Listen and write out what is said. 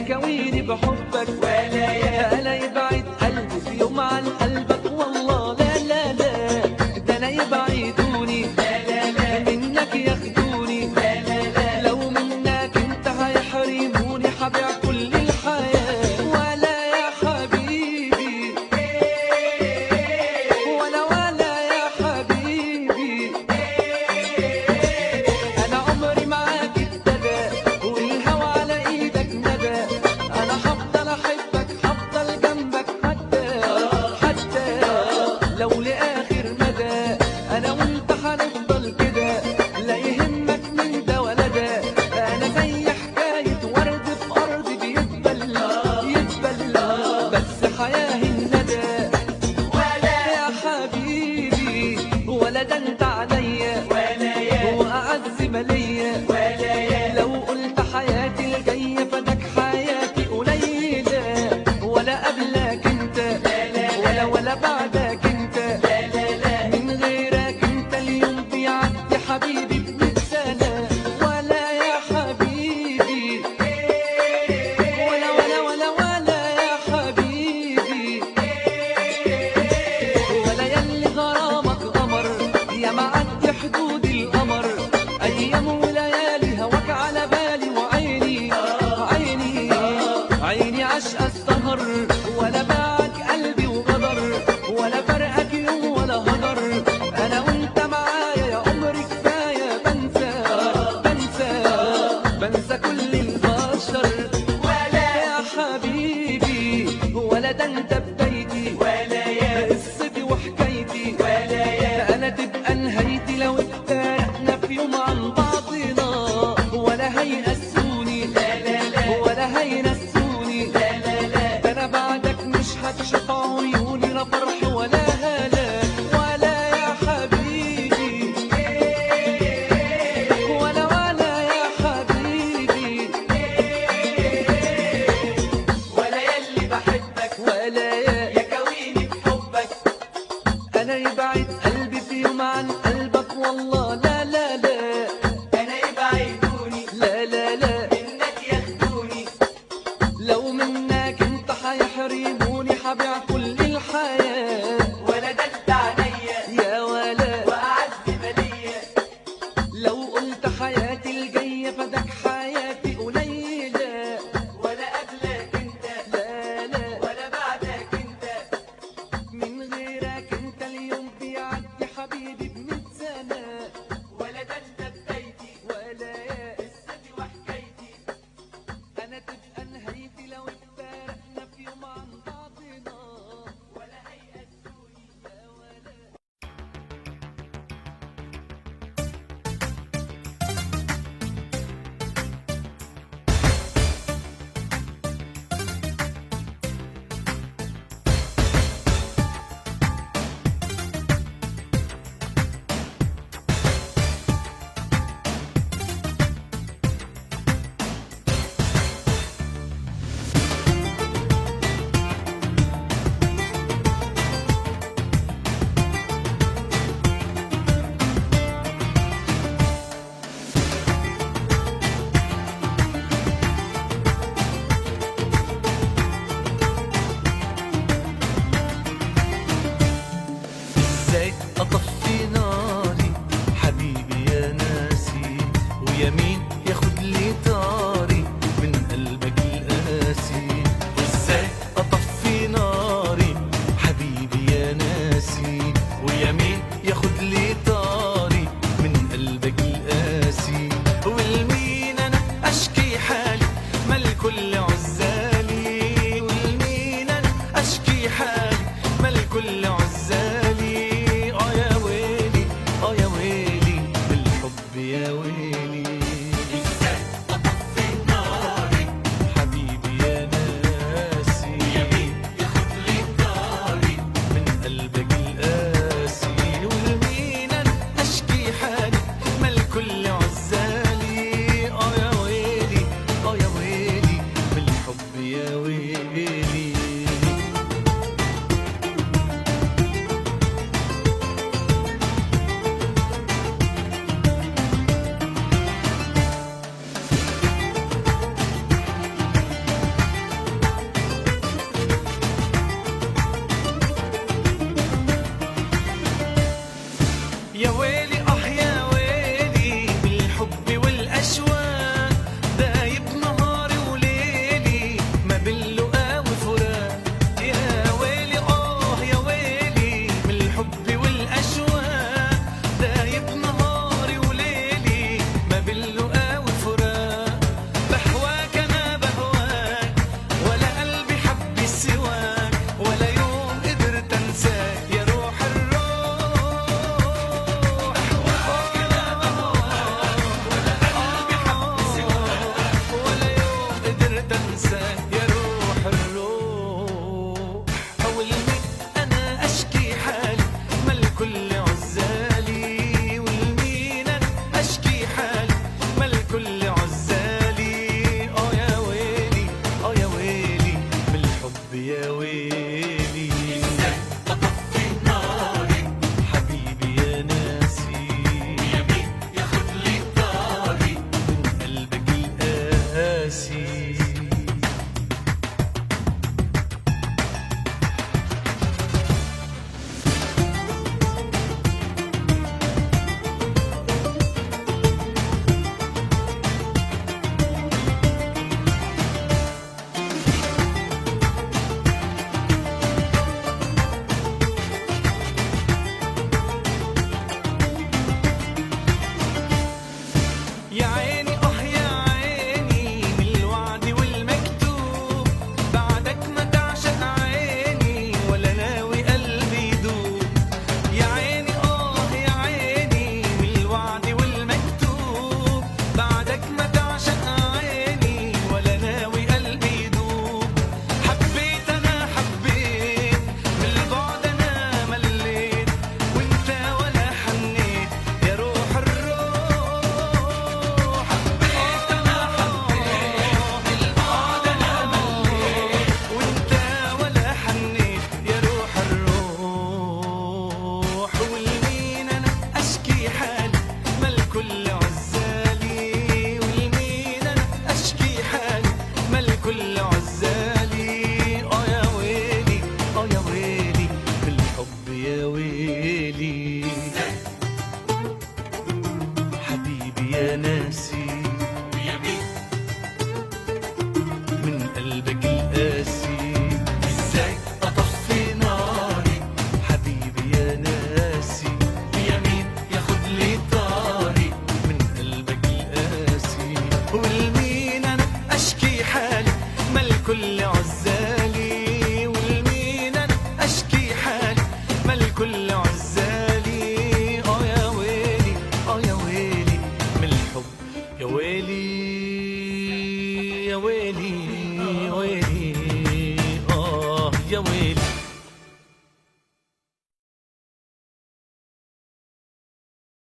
يكويني بحبك ولا يبعد قلبي في يوم عن قلبك والله لا لا لا، ده انا يبعدوني منك ياخدوني، لو منك انت هيحرموني هبيع كل الحياة ولا يا حبيبي، ولا يا حبيبي، انا عمري معاك ابتدى والهوى على ايدك ندى، انا هفضل احبك هفضل جنبك حتى لو لاخر مدى، انا وانت هنفضل كده لا يهمك من ده ولا ده، انا زي حكايه ورد في ارض بيتبل بس حياه الندى ولا يا حبيبي، ولا ده انت عليا واعز ماليا، لو قلت حياتي الجايه فداك حياتي قليله، ولا قبلك انت ولا بعدك انت، من غيرك انت اليوم بيعدي حبيبي ب100 سنه، ولا يا حبيبي، ولا يا حبيبي، ولا يلي غرامك قمر يا معدي حدود القمر، ايام وليالي هواك على بالي وعيني عيني عشق السهر، ولا باعك قلبي وغدر، ولا فرقك يوم ولا هدر، انا وانت معايا يا عمري كفايه بنسى كل البشر، ولا يا حبيبي، ولا ده انت بدايتي قصتي وحكايتي، انا تبقى نهايتي لو افترقنا في يوم عن بعضنا، ولا هيأسوني ولا هينسوني، ده انا بعدك مش هتشوف عيوني لا فرح ولا هلا، ولا يا حبيبي، ولا يا حبيبي، ولا يلي بحبك ولا يكويني بحبك، انا يبعد قلبي في يوم عن قلبك والله لا لا لا، أنا يبعدوني لا منك ياخدوني، لو منك انت هيحرموني هبيع كل الحياة ولا ده انت عليا يا ولا، وأعز ماليا، لو قلت حياتي الجاية فداك حياتي قليلة، ولا قبلك انت لا ولا بعدك انت، من غيرك انت اليوم بيعدي حبيبي ب100 سنة، ولا ده انت بدايتي ولا يا قصتي وحكايتي، انا تبقى نهايتي لو افترقنا في يوم عن بعضنا، ولا هيأسوني يا ولا. ازاي اطفي ناري حبيبي يا ناسي، ويا مين ياخد لي طاري من قلبك القاسي، ازاي اطفي ناري حبيبي يا ناسي، ويا مين ياخد لي طاري من قلبك القاسي، والمين انا اشكي حالي ما الكل عزالي، والمين انا اشكي حالي ما الكل عزالي، يا ويلي يا ويلي بالحب يا ويلي، ازاي اطفي ناري حبيبي يا ناسي، يا مين ياخد لي طاري من قلبك القاسي، والمين انا اشكي حالي ما الكل عزالي، يا ويلي يا ويلي حالي ما الكل عزالي، والمين أنا أشكي حالي ما الكل عزالي. يا ويلي يا ويلي من الحب، يا ويلي يا ويلي يا ويلي يا ويلي.